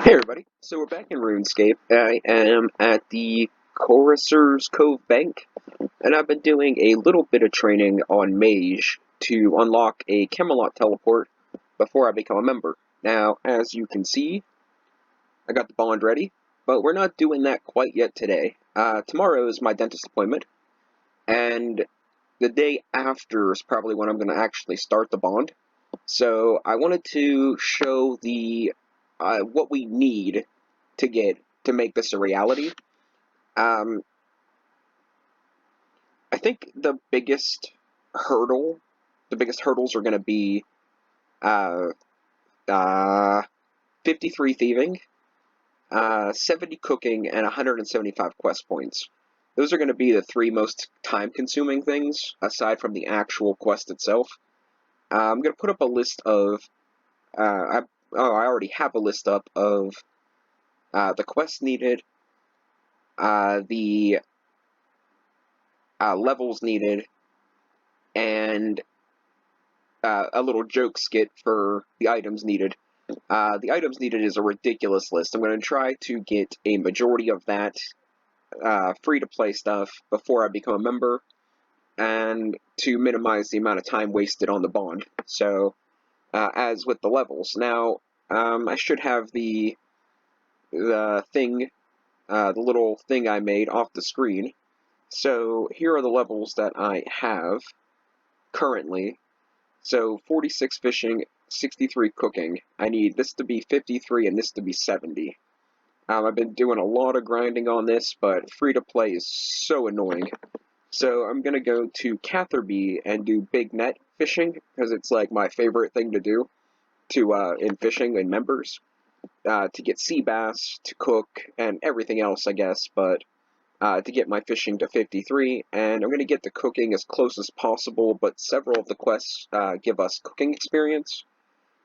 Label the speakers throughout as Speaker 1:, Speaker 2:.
Speaker 1: Hey everybody, so we're back in RuneScape. I am at the Chorusers Cove Bank, and I've been doing a little bit of training on Mage to unlock a Camelot teleport before I become a member. Now, as you can see, I got the bond ready, but we're not doing that quite yet today. Tomorrow is my dentist appointment, and the day after is probably when I'm going to actually start the bond. So I wanted to show the what we need to make this a reality. I think the biggest hurdles are going to be uh, 53 thieving, 70 cooking, and 175 quest points. Those are going to be the three most time-consuming things, aside from the actual quest itself. I'm going to put up a list of, I already have a list up of the quests needed, the levels needed, and a little joke skit for the items needed. The items needed is a ridiculous list. I'm going to try to get a majority of that free-to-play stuff before I become a member, and to minimize the amount of time wasted on the bond. So, as with the levels. Now, I should have the thing, the little thing I made off the screen. So, here are the levels that I have currently. So 46 fishing, 63 cooking. I need this to be 53 and this to be 70. I've been doing a lot of grinding on this, but free-to-play is so annoying. So I'm going to go to Catherby and do big net fishing, because it's like my favorite thing to do in fishing and members, to get sea bass, to cook, and everything else, I guess, but to get my fishing to 53, and I'm going to get the cooking as close as possible, but several of the quests give us cooking experience,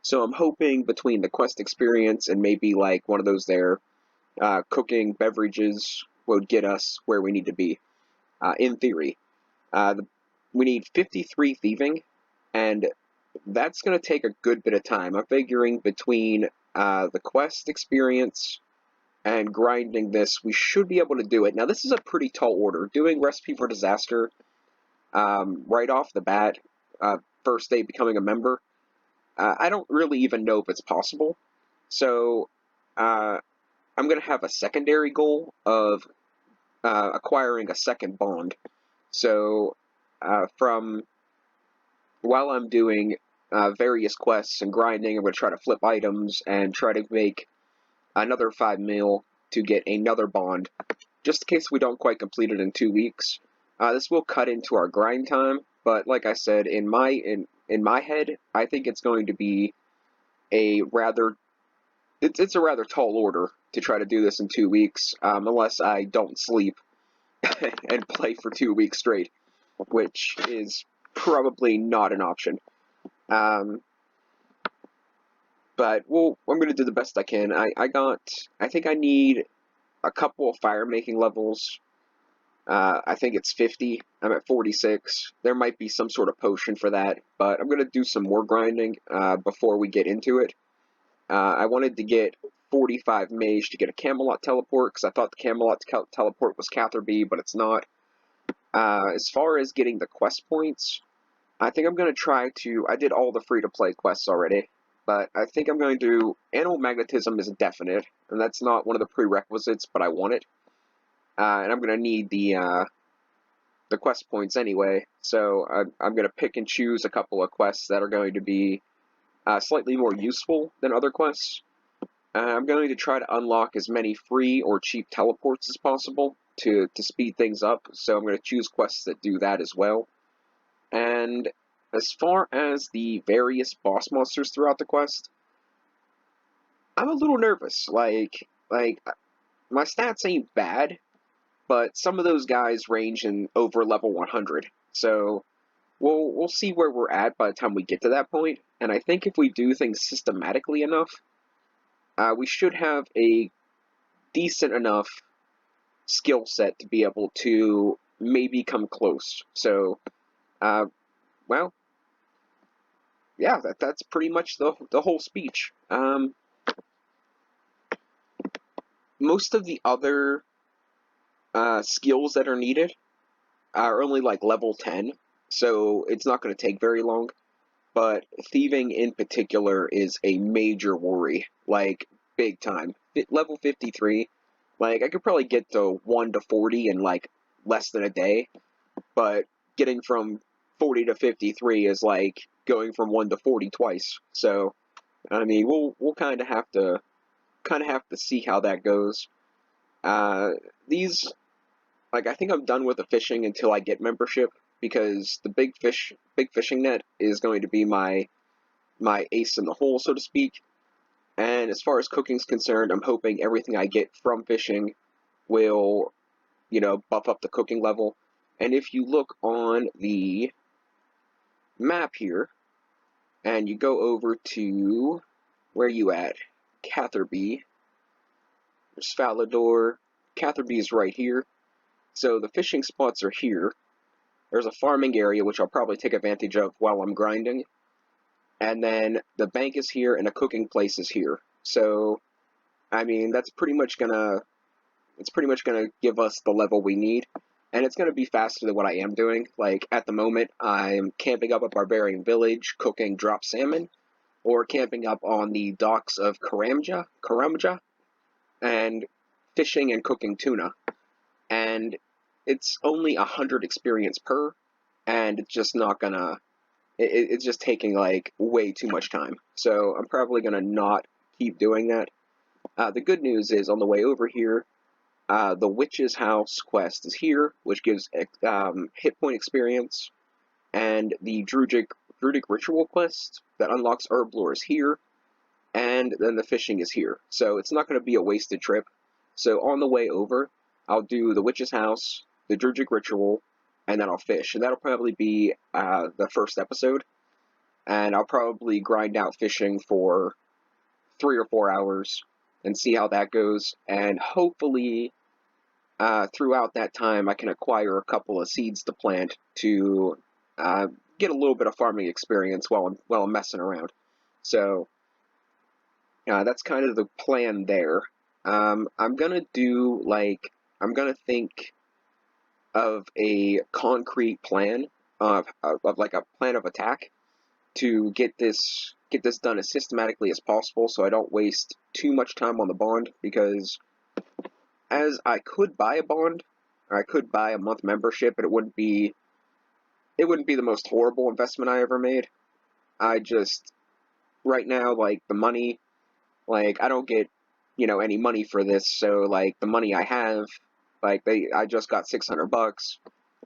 Speaker 1: so I'm hoping between the quest experience and maybe like one of those there cooking beverages would get us where we need to be, in theory. We need 53 thieving, and that's going to take a good bit of time. I'm figuring between the quest experience and grinding this, we should be able to do it. Now, this is a pretty tall order. Doing Recipe for Disaster right off the bat, first day becoming a member, I don't really even know if it's possible. So, I'm going to have a secondary goal of acquiring a second bond. So, from while I'm doing various quests and grinding, I'm going to try to flip items and try to make another 5 mil to get another bond, just in case we don't quite complete it in 2 weeks. This will cut into our grind time, but like I said, in my head, I think it's going to be a rather it's a rather tall order to try to do this in 2 weeks, unless I don't sleep and play for 2 weeks straight, which is probably not an option. But I'm going to do the best I can. I think I need a couple of fire making levels. I think it's 50. I'm at 46. There might be some sort of potion for that, but I'm going to do some more grinding before we get into it. I wanted to get 45 mage to get a Camelot teleport, because I thought the Camelot teleport was Catherby, but it's not. As far as getting the quest points, I think I'm going to try to... I did all the free-to-play quests already, but I think I'm going to do... Animal Magnetism is definite, and that's not one of the prerequisites, but I want it. And I'm going to need the quest points anyway, so I'm going to pick and choose a couple of quests that are going to be slightly more useful than other quests. I'm going to try to unlock as many free or cheap teleports as possible to speed things up, so I'm going to choose quests that do that as well. And as far as the various boss monsters throughout the quest, I'm a little nervous. Like my stats ain't bad, but some of those guys range in over level 100. So we'll see where we're at by the time we get to that point. And I think if we do things systematically enough, we should have a decent enough skill set to be able to maybe come close. So, well, yeah, that's pretty much the whole speech. most of the other skills that are needed are only like level 10, so it's not going to take very long. But thieving in particular is a major worry, like big time. Level 53, like I could probably get to 1 to 40 in like less than a day, but getting from 40 to 53 is like going from 1 to 40 twice. So I mean, we'll kind of have to see how that goes. These like I think I'm done with the fishing until I get membership, because the big fishing net is going to be my ace in the hole, so to speak. And as far as cooking's concerned, I'm hoping everything I get from fishing will, buff up the cooking level. And if you look on the map here, and you go over to, where you at? Catherby. There's Falador. Catherby is right here. So the fishing spots are here. There's a farming area, which I'll probably take advantage of while I'm grinding. And then the bank is here, and a cooking place is here. So, I mean, it's pretty much gonna give us the level we need. And it's gonna be faster than what I am doing. Like, at the moment, I'm camping up a barbarian village, cooking drop salmon, or camping up on the docks of Karamja, and fishing and cooking tuna. And it's only 100 experience per, and it's just not gonna, it's just taking like way too much time. So I'm probably gonna not keep doing that. The good news is, on the way over here, the Witch's House quest is here, which gives hit point experience, and the Druidic Ritual quest that unlocks herb lore is here, and then the fishing is here. So it's not going to be a wasted trip. So on the way over, I'll do the Witch's House, the Druidic Ritual, and then I'll fish. And that'll probably be the first episode. And I'll probably grind out fishing for 3 or 4 hours and see how that goes. And hopefully, throughout that time, I can acquire a couple of seeds to plant to get a little bit of farming experience while I'm messing around. So that's kind of the plan there. I'm gonna think of a concrete plan of like a plan of attack to get this done as systematically as possible, so I don't waste too much time on the bond, because as I could buy a bond, or I could buy a month membership, but it wouldn't be the most horrible investment I ever made. I just, right now, like, the money, like, I don't get, any money for this, so, like, the money I have, like, I just got $600,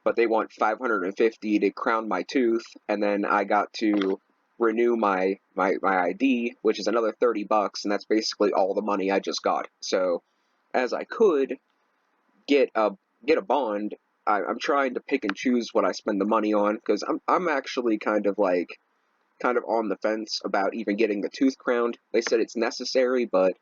Speaker 1: but they want 550 to crown my tooth, and then I got to renew my ID, which is another $30, and that's basically all the money I just got. So, as I could get a bond, I'm trying to pick and choose what I spend the money on, because I'm actually kind of on the fence about even getting the tooth crowned. They said it's necessary, but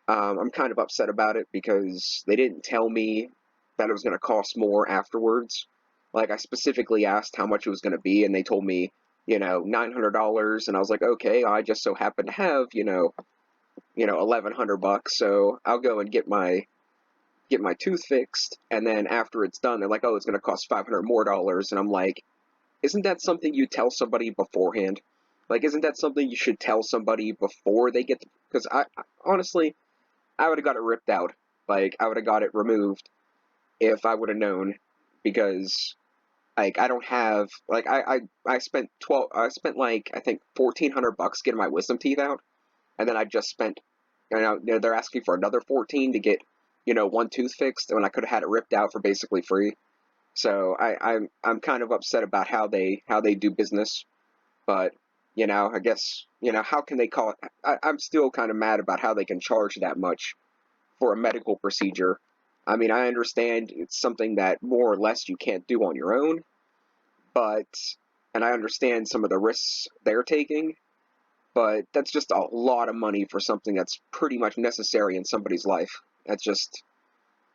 Speaker 1: I'm kind of upset about it because they didn't tell me that it was going to cost more afterwards. Like, I specifically asked how much it was going to be, and they told me, $900, and I was like, okay, I just so happen to have, $1,100, so I'll go and get my tooth fixed, and then after it's done, they're like, oh, it's going to cost $500 more, and I'm like, isn't that something you tell somebody beforehand? Like, isn't that something you should tell somebody before they get, because honestly, I would have got it ripped out. Like, I would have got it removed if I would have known, because, like, I don't have, like, I spent like, I think $1,400 getting my wisdom teeth out, and then I just spent, they're asking for another 14 to get, one tooth fixed, when I could have had it ripped out for basically free. So I'm kind of upset about how they do business, but I guess how can they call it? I'm still kind of mad about how they can charge that much for a medical procedure. I mean, I understand it's something that more or less you can't do on your own, and I understand some of the risks they're taking, but that's just a lot of money for something that's pretty much necessary in somebody's life. That's just,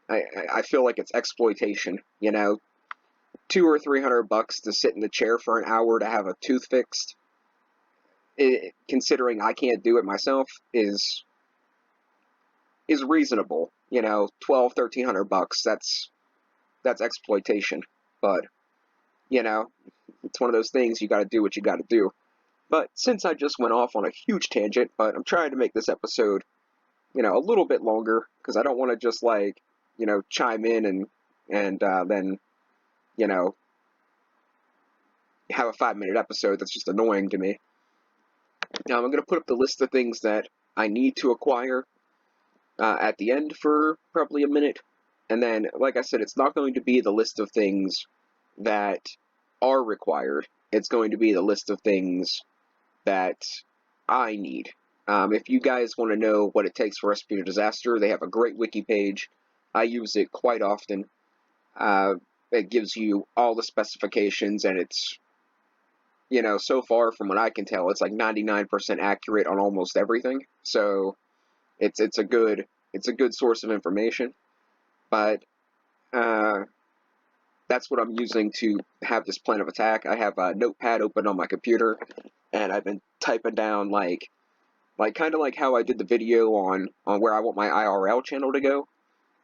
Speaker 1: I feel like it's exploitation, $200 or $300 to sit in the chair for an hour to have a tooth fixed, considering I can't do it myself, is reasonable. you know, 12, 1300 bucks. That's exploitation. But, you know, it's one of those things, you gotta do what you gotta do. But since I just went off on a huge tangent, but I'm trying to make this episode, you know, a little bit longer, because I don't want to just, like, you know, chime in and then, you know, have a 5-minute episode that's just annoying to me. Now, I'm going to put up the list of things that I need to acquire at the end for probably a minute. And then, like I said, it's not going to be the list of things that are required. It's going to be the list of things that I need. If you guys want to know what it takes for Recipe to Disaster, they have a great wiki page. I use it quite often. It gives you all the specifications, and it's, you know, so far from what I can tell, it's like 99% accurate on almost everything. So it's a good source of information. But that's what I'm using to have this plan of attack. I have a notepad open on my computer, and I've been typing down like kind of like how I did the video on where I want my IRL channel to go.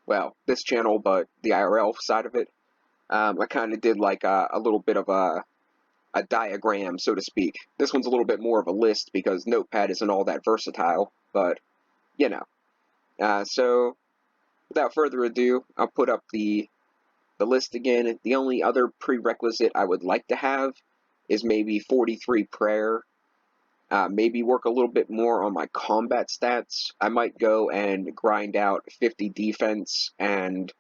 Speaker 1: Well, this channel, but the IRL side of it. I kind of did like a little bit of a diagram, so to speak. This one's a little bit more of a list because Notepad isn't all that versatile, but, you know. So, without further ado, I'll put up the list again. The only other prerequisite I would like to have is maybe 43 prayer. Maybe work a little bit more on my combat stats. I might go and grind out 50 defense and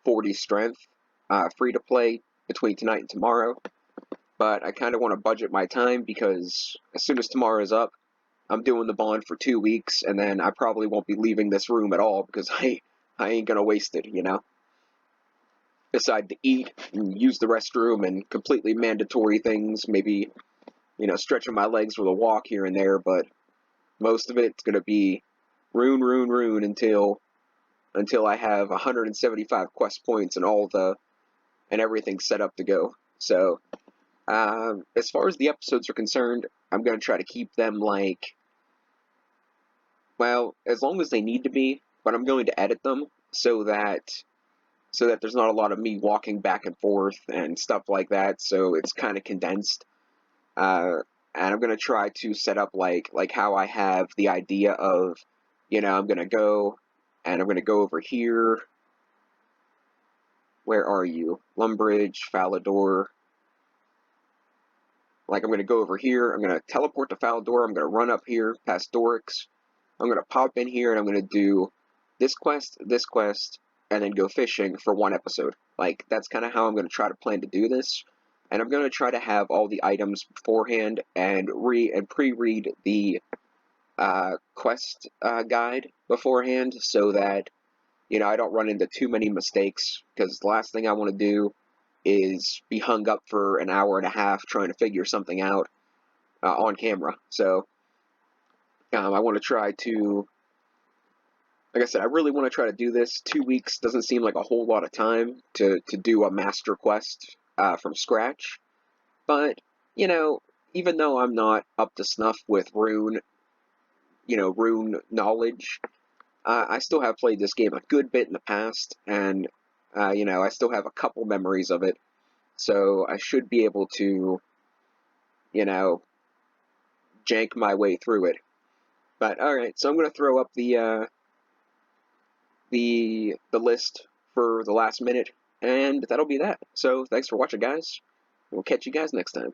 Speaker 1: 40 strength, free to play between tonight and tomorrow. But I kind of want to budget my time because as soon as tomorrow is up, I'm doing the bond for 2 weeks, and then I probably won't be leaving this room at all because I ain't gonna waste it, you know? Decide to eat and use the restroom and completely mandatory things, maybe, you know, stretching my legs with a walk here and there, but most of it's gonna be rune until I have 175 quest points and everything set up to go. So, as far as the episodes are concerned, I'm going to try to keep them like, well, as long as they need to be, but I'm going to edit them so that there's not a lot of me walking back and forth and stuff like that, so it's kind of condensed. And I'm going to try to set up like how I have the idea of, you know, I'm going to go over here. Where are you? Lumbridge, Falador. Like, I'm going to go over here, I'm going to teleport to Falador, I'm going to run up here past Dorix, I'm going to pop in here, and I'm going to do this quest, and then go fishing for one episode. Like, that's kind of how I'm going to try to plan to do this. And I'm going to try to have all the items beforehand and pre-read the quest guide beforehand so that, you know, I don't run into too many mistakes, because the last thing I want to do is be hung up for an hour and a half trying to figure something out on camera. So I want to try to, like I said, I really want to try to do this. 2 weeks doesn't seem like a whole lot of time to do a master quest from scratch. But, you know, even though I'm not up to snuff with rune knowledge, I still have played this game a good bit in the past, and, you know, I still have a couple memories of it. So I should be able to, you know, jank my way through it. But alright, so I'm going to throw up the list for the last minute, and that'll be that. So thanks for watching, guys. We'll catch you guys next time.